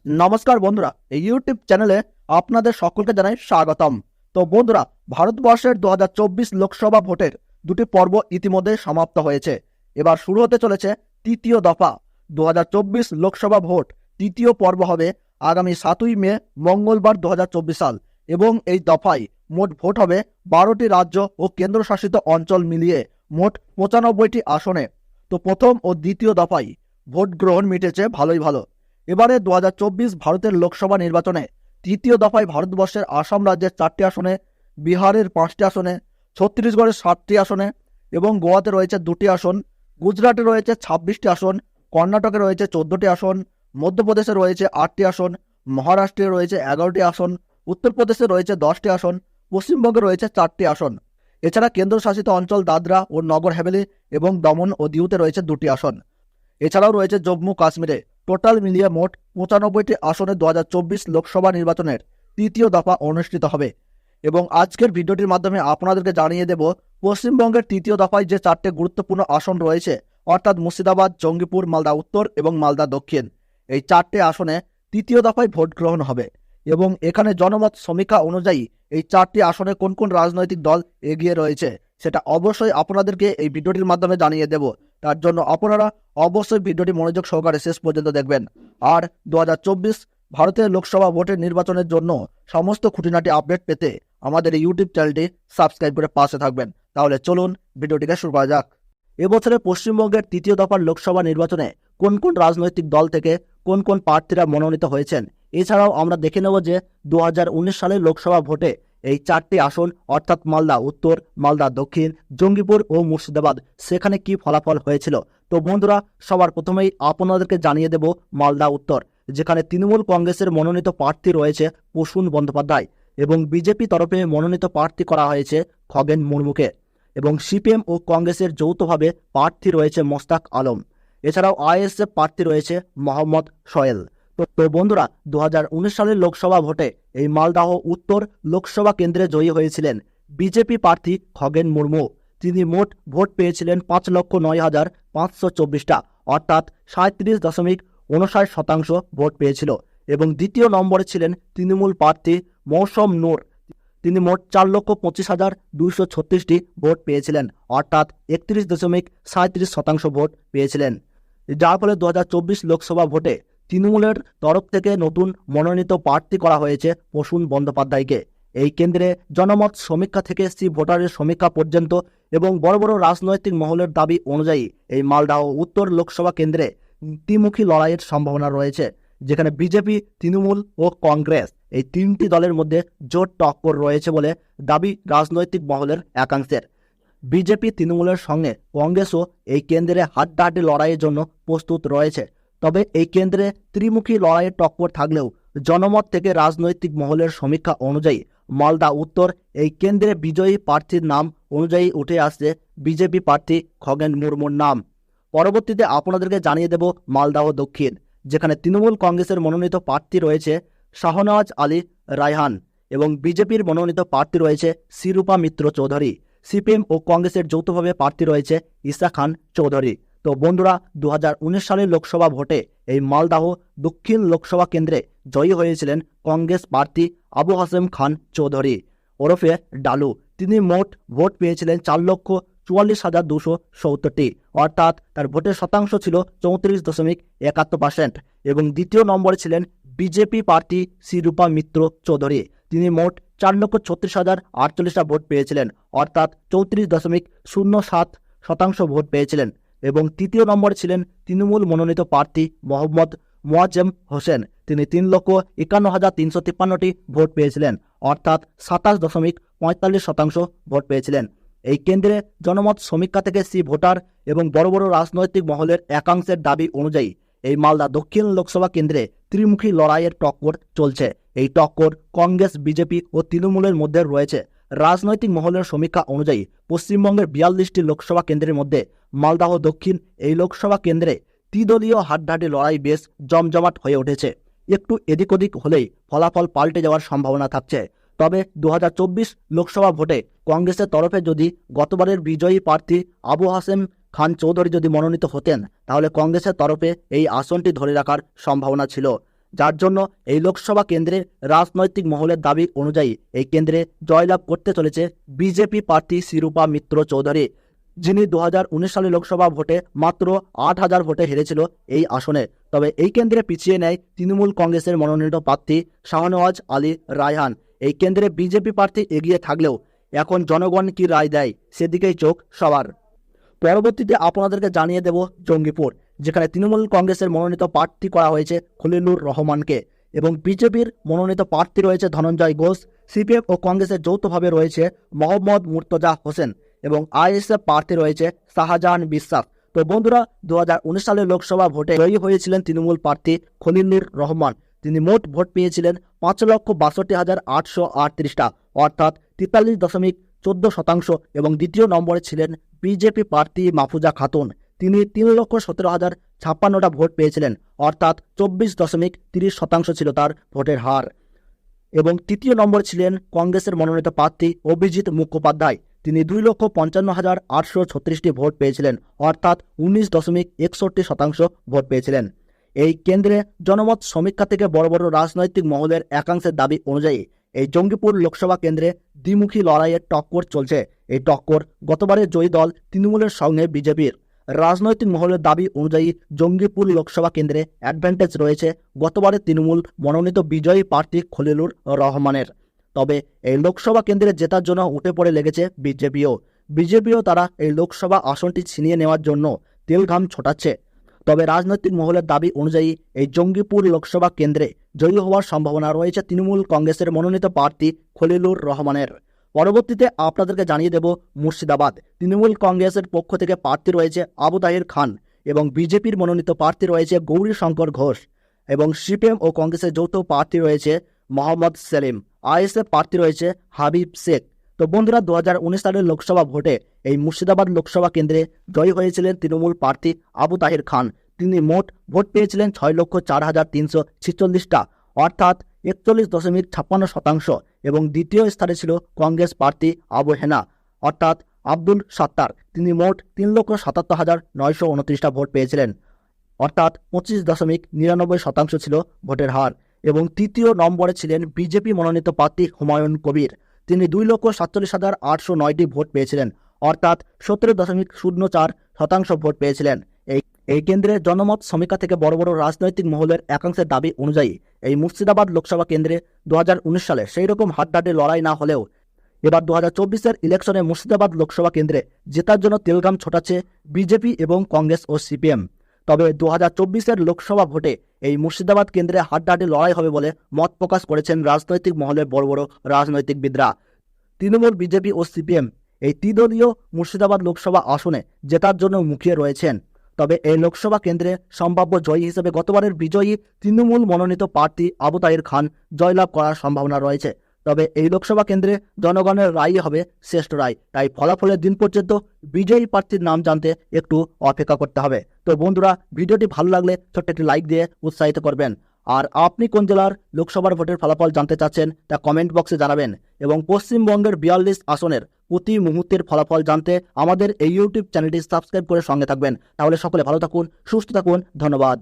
নমস্কার বন্ধুরা, এই ইউটিউব চ্যানেলে আপনাদের সকলকে জানাই স্বাগতম। তো বন্ধুরা, ভারতবর্ষের 2024 লোকসভা ভোটের দুটি পর্ব ইতিমধ্যে সমাপ্ত হয়েছে। এবার শুরু হতে চলেছে তৃতীয় দফা 2024 লোকসভা ভোট। তৃতীয় পর্ব হবে আগামী 7ই মে মঙ্গলবার 2024 সাল, এবং এই দফায় মোট ভোট হবে 12টি রাজ্য ও কেন্দ্রশাসিত অঞ্চল মিলিয়ে মোট 95টি আসনে। তো প্রথম ও দ্বিতীয় দফায় ভোট গ্রহণ মিটেছে ভালোই ভালো। এবারে 2024 ভারতের লোকসভা নির্বাচনে তৃতীয় দফায় ভারতবর্ষের আসাম রাজ্যের 4টি আসনে, বিহারের 5টি আসনে, ছত্তিশগড়ের 7টি আসনে এবং গোয়াতে রয়েছে 2টি আসন, গুজরাটে রয়েছে 26টি আসন, কর্ণাটকে রয়েছে 14টি আসন, মধ্যপ্রদেশে রয়েছে 8টি আসন, মহারাষ্ট্রে রয়েছে 11টি আসন, উত্তরপ্রদেশে রয়েছে 10টি আসন, পশ্চিমবঙ্গে রয়েছে 4টি আসন। এছাড়া কেন্দ্রশাসিত অঞ্চল দাদরা ও নগর হাভেলি এবং দমন ও দিউতে রয়েছে 2টি আসন। এছাড়াও রয়েছে জম্মু কাশ্মীরে। টোটাল মিলিয়ে মোট 95টি আসনে 2024 লোকসভা নির্বাচনের তৃতীয় দফা অনুষ্ঠিত হবে। এবং আজকের ভিডিওটির মাধ্যমে আপনাদেরকে জানিয়ে দেব পশ্চিমবঙ্গের তৃতীয় দফায় যে 4টে গুরুত্বপূর্ণ আসন রয়েছে, অর্থাৎ মুর্শিদাবাদ, জঙ্গিপুর, মালদা উত্তর এবং মালদা দক্ষিণ, এই 4টে আসনে তৃতীয় দফায় ভোট গ্রহণ হবে। এবং এখানে জনমত সমীক্ষা অনুযায়ী এই 4টি আসনে কোন কোন রাজনৈতিক দল এগিয়ে রয়েছে সেটা অবশ্যই আপনাদেরকে এই ভিডিওটির মাধ্যমে জানিয়ে দেব। তার জন্য আপনারা অবশ্যই ভিডিওটি মনোযোগ সহকারে শেষ পর্যন্ত দেখবেন। আর 2024 ভারতের লোকসভা ভোটের নির্বাচনের জন্য সমস্ত খুঁটিনাটি আপডেট পেতে আমাদের এই ইউটিউব চ্যানেলটি সাবস্ক্রাইব করে পাশে থাকবেন। তাহলে চলুন ভিডিওটিকে শুরু করা যাক। এবছরে পশ্চিমবঙ্গের তৃতীয় দফার লোকসভা নির্বাচনে কোন কোন রাজনৈতিক দল থেকে কোন কোন প্রার্থীরা মনোনীত হয়েছেন, এছাড়াও আমরা দেখে নেব যে 2019 সালের লোকসভা ভোটে এই 4টি আসন অর্থাৎ মালদা উত্তর, মালদা দক্ষিণ, জঙ্গিপুর ও মুর্শিদাবাদ সেখানে কি ফলাফল হয়েছিল। তো বন্ধুরা, সবার প্রথমেই আপনাদেরকে জানিয়ে দেব মালদা উত্তর, যেখানে তৃণমূল কংগ্রেসের মনোনীত প্রার্থী রয়েছে প্রসূন বন্দ্যোপাধ্যায় এবং বিজেপি তরফে মনোনীত প্রার্থী করা হয়েছে খগেন মুর্মুকে, এবং সিপিএম ও কংগ্রেসের যৌথভাবে প্রার্থী রয়েছে মোস্তাক আলম। এছাড়াও আইএসএফ প্রার্থী রয়েছে মোহাম্মদ সোহেল। তো বন্ধুরা, 2019 সালের লোকসভা ভোটে এই মালদাহ উত্তর লোকসভা কেন্দ্রে জয়ী হয়েছিলেন বিজেপি প্রার্থী খগেন মুর্মু। তিনি মোট ভোট পেয়েছিলেন 5,09,524টা, অর্থাৎ 37.59% ভোট পেয়েছিল। এবং দ্বিতীয় নম্বরে ছিলেন তৃণমূল প্রার্থী মৌসম নূর। তিনি মোট 4,25,236টি ভোট পেয়েছিলেন, অর্থাৎ 31.37% ভোট পেয়েছিলেন। যার ফলে 2024 লোকসভা ভোটে তৃণমূলের তরফ থেকে নতুন মনোনীত প্রার্থী করা হয়েছে প্রসূন বন্দ্যোপাধ্যায়কে। এই কেন্দ্রে জনমত সমীক্ষা থেকে ভোটারের সমীক্ষা পর্যন্ত এবং বড় বড় রাজনৈতিক মহলের দাবি অনুযায়ী এই মালদহ উত্তর লোকসভা কেন্দ্রে দ্বিমুখী লড়াইয়ের সম্ভাবনা রয়েছে, যেখানে বিজেপি, তৃণমূল ও কংগ্রেস এই 3টি দলের মধ্যে জোট টক্কর রয়েছে বলে দাবি রাজনৈতিক মহলের একাংশের। বিজেপি, তৃণমূলের সঙ্গে কংগ্রেসও এই কেন্দ্রে হাড্ডাহাড্ডি লড়াইয়ের জন্য প্রস্তুত রয়েছে। তবে এই কেন্দ্রে ত্রিমুখী লড়াইয়ের টক্কর থাকলেও জনমত থেকে রাজনৈতিক মহলের সমীক্ষা অনুযায়ী মালদা উত্তর এই কেন্দ্রে বিজয়ী প্রার্থীর নাম অনুযায়ী উঠে আসছে বিজেপি প্রার্থী খগেন মুর্মুর নাম। পরবর্তীতে আপনাদেরকে জানিয়ে দেব মালদাহ দক্ষিণ, যেখানে তৃণমূল কংগ্রেসের মনোনীত প্রার্থী রয়েছে শাহনওয়াজ আলী রায়হান এবং বিজেপির মনোনীত প্রার্থী রয়েছে শিরূপা মিত্র চৌধুরী। সিপিএম ও কংগ্রেসের যৌথভাবে প্রার্থী রয়েছে ঈসা খান চৌধুরী। তো বন্ধুরা, 2019 সালের লোকসভা ভোটে এই মালদাহ দক্ষিণ লোকসভা কেন্দ্রে জয়ী হয়েছিলেন কংগ্রেস প্রার্থী আবু হাসেম খান চৌধুরী ওরফে ডালু। তিনি মোট ভোট পেয়েছিলেন 4,44,270টি, অর্থাৎ তার ভোটের শতাংশ ছিল 34.71%। এবং দ্বিতীয় নম্বরে ছিলেন বিজেপি প্রার্থী শিরূপা মিত্র চৌধুরী। তিনি মোট 4,36,048টা ভোট পেয়েছিলেন, অর্থাৎ 34.07% ভোট পেয়েছিলেন। এবং তৃতীয় নম্বরে ছিলেন তৃণমূল মনোনীত প্রার্থী মোহাম্মদ মোয়াজ্জেম হোসেন। তিনি 3,51,353টি ভোট পেয়েছিলেন, অর্থাৎ 27.45% ভোট পেয়েছিলেন। এই কেন্দ্রে জনমত সমীক্ষা থেকে ভোটার এবং বড় বড় রাজনৈতিক মহলের একাংশের দাবি অনুযায়ী এই মালদা দক্ষিণ লোকসভা কেন্দ্রে ত্রিমুখী লড়াইয়ের টক্কর চলছে। এই টক্কর কংগ্রেস, বিজেপি ও তৃণমূলের মধ্যে রয়েছে। রাজনৈতিক মহলের সমীক্ষা অনুযায়ী পশ্চিমবঙ্গের 42টি লোকসভা কেন্দ্রের মধ্যে মালদাহ দক্ষিণ এই লোকসভা কেন্দ্রে ত্রিদলীয় হাড্ডাহাড্ডি লড়াই বেশ জমজমাট হয়ে উঠেছে। একটু এদিক ওদিক হলেই ফলাফল পাল্টে যাওয়ার সম্ভাবনা থাকছে। তবে 2024 লোকসভা ভোটে কংগ্রেসের তরফে যদি গতবারের বিজয়ী প্রার্থী আবু হাসেম খান চৌধুরী যদি মনোনীত হতেন, তাহলে কংগ্রেসের তরফে এই আসনটি ধরে রাখার সম্ভাবনা ছিল। যার জন্য এই লোকসভা কেন্দ্রে রাজনৈতিক মহলের দাবি অনুযায়ী এই কেন্দ্রে জয়লাভ করতে চলেছে বিজেপি প্রার্থী শিরূপা মিত্র চৌধুরী, যিনি 2019 সালে লোকসভা ভোটে মাত্র 8,000 ভোটে হেরেছিল এই আসনে। তবে এই কেন্দ্রে পিছিয়ে নেয় তৃণমূল কংগ্রেসের মনোনীত প্রার্থী শাহনওয়াজ আলী রায়হান। এই কেন্দ্রে বিজেপি প্রার্থী এগিয়ে থাকলেও এখন জনগণ কি রায় দেয় সেদিকেই চোখ সবার। পরবর্তীতে আপনাদেরকে জানিয়ে দেব জঙ্গিপুর, যেখানে তৃণমূল কংগ্রেসের মনোনীত প্রার্থী করা হয়েছে খলিলুর রহমানকে এবং বিজেপির মনোনীত প্রার্থী রয়েছে ধনঞ্জয় ঘোষ। সিপিএম ও কংগ্রেসের যৌথভাবে রয়েছে মোহাম্মদ মুর্তজা হোসেন এবং আইএসএফ প্রার্থী রয়েছে শাহজাহান বিশ্বাস। তো বন্ধুরা, 2019 সালের লোকসভা ভোটে জয়ী হয়েছিলেন তৃণমূল প্রার্থী খলিলুর রহমান। তিনি মোট ভোট পেয়েছিলেন 5,62,838টা, অর্থাৎ 43.14%। এবং দ্বিতীয় নম্বরে ছিলেন বিজেপি প্রার্থী মাহফুজা খাতুন। তিনি 3,17,056টা ভোট পেয়েছিলেন, অর্থাৎ 24.30% ছিল তার ভোটের হার। এবং তৃতীয় নম্বর ছিলেন কংগ্রেসের মনোনীত প্রার্থী অভিজিৎ মুখোপাধ্যায়। তিনি 2,55,836টি ভোট পেয়েছিলেন, অর্থাৎ 19.61% ভোট পেয়েছিলেন। এই কেন্দ্রে জনমত সমীক্ষা থেকে বড় বড় রাজনৈতিক মহলের একাংশের দাবি অনুযায়ী এই জঙ্গিপুর লোকসভা কেন্দ্রে দ্বিমুখী লড়াইয়ের টক্কর চলছে। এই টক্কর গতবারের জয়ী দল তৃণমূলের সঙ্গে বিজেপির। রাজনৈতিক মহলের দাবি অনুযায়ী জঙ্গিপুর লোকসভা কেন্দ্রে অ্যাডভান্টেজ রয়েছে গতবারের তৃণমূল মনোনীত বিজয়ী প্রার্থী খলিলুর রহমানের। তবে এই লোকসভা কেন্দ্রে জেতার জন্য উঠে পড়ে লেগেছে বিজেপিও তারা এই লোকসভা আসনটি ছিনিয়ে নেওয়ার জন্য তেলঘাম ছোটাচ্ছে। তবে রাজনৈতিক মহলের দাবি অনুযায়ী এই জঙ্গিপুর লোকসভা কেন্দ্রে জয়ী হওয়ার সম্ভাবনা রয়েছে তৃণমূল কংগ্রেসের মনোনীত প্রার্থী খলিলুর রহমানের। পরবর্তীতে আপনাদেরকে জানিয়ে দেব মুর্শিদাবাদ। তৃণমূল কংগ্রেসের পক্ষ থেকে প্রার্থী রয়েছে আবু তাহির খান এবং বিজেপির মনোনীত প্রার্থী রয়েছে গৌরী শঙ্কর ঘোষ এবং সিপিএম ও কংগ্রেসের যৌথ প্রার্থী রয়েছে মোহাম্মদ সেলিম। আইএসএফ প্রার্থী রয়েছে হাবিব শেখ। তো বন্ধুরা, 2019 সালের লোকসভা ভোটে এই মুর্শিদাবাদ লোকসভা কেন্দ্রে জয়ী হয়েছিলেন তৃণমূল প্রার্থী আবু তাহির খান। তিনি মোট ভোট পেয়েছিলেন 6,04,346টা, অর্থাৎ 41.56%। এবং দ্বিতীয় স্থানে ছিল কংগ্রেস প্রার্থী আবু হেনা অর্থাৎ আব্দুল সাত্তার। তিনি মোট 3,77,929টা ভোট পেয়েছিলেন, অর্থাৎ 25.99% ছিল ভোটের হার। এবং তৃতীয় নম্বরে ছিলেন বিজেপি মনোনীত প্রার্থী হুমায়ুন কবির। তিনি 2,47,809টি ভোট পেয়েছিলেন, অর্থাৎ 17.04% ভোট পেয়েছিলেন। এই কেন্দ্রে জনমত সমীক্ষা থেকে বড় বড় রাজনৈতিক মহলের একাংশের দাবি অনুযায়ী এই মুর্শিদাবাদ লোকসভা কেন্দ্রে 2019 সালে সেই রকম হাড্ডাহাড্ডি লড়াই না হলেও এবার 2024-এর ইলেকশনে মুর্শিদাবাদ লোকসভা কেন্দ্রে জেতার জন্য তেলঘাম ছোটাচ্ছে বিজেপি এবং কংগ্রেস ও সিপিএম। তবে 2024-এর লোকসভা ভোটে এই মুর্শিদাবাদ কেন্দ্রে হাড্ডাহাড্ডি লড়াই হবে বলে মত প্রকাশ করেছেন রাজনৈতিক মহলের বড় বড় রাজনৈতিকবিদরা। তৃণমূল, বিজেপি ও সিপিএম এই ত্রিদলীয় মুর্শিদাবাদ লোকসভা আসনে জেতার জন্য মুখিয়ে রয়েছেন। তবে এই লোকসভা কেন্দ্রে সম্ভাব্য জয়ী হিসেবে গতবারের বিজয়ী তৃণমূল মনোনীত প্রার্থী আবু তাহির খান জয়লাভ করার সম্ভাবনা রয়েছে। তবে এই লোকসভা কেন্দ্রে জনগণের রায়ই হবে শ্রেষ্ঠ রায়। তাই ফলাফলের দিন পর্যন্ত বিজয়ী প্রার্থীর নাম জানতে একটু অপেক্ষা করতে হবে। তো বন্ধুরা, ভিডিওটি ভালো লাগলে ছোট্ট একটি লাইক দিয়ে উৎসাহিত করবেন। আর আপনি কোন জেলার লোকসভার ভোটের ফলাফল জানতে চাচ্ছেন তা কমেন্ট বক্সে জানাবেন। এবং পশ্চিমবঙ্গের 42 আসনের প্রতি মুহূর্তের ফলাফল জানতে আমাদের এই ইউটিউব চ্যানেলটি সাবস্ক্রাইব করে সঙ্গে থাকবেন। তাহলে সকলে ভালো থাকুন, সুস্থ থাকুন। ধন্যবাদ।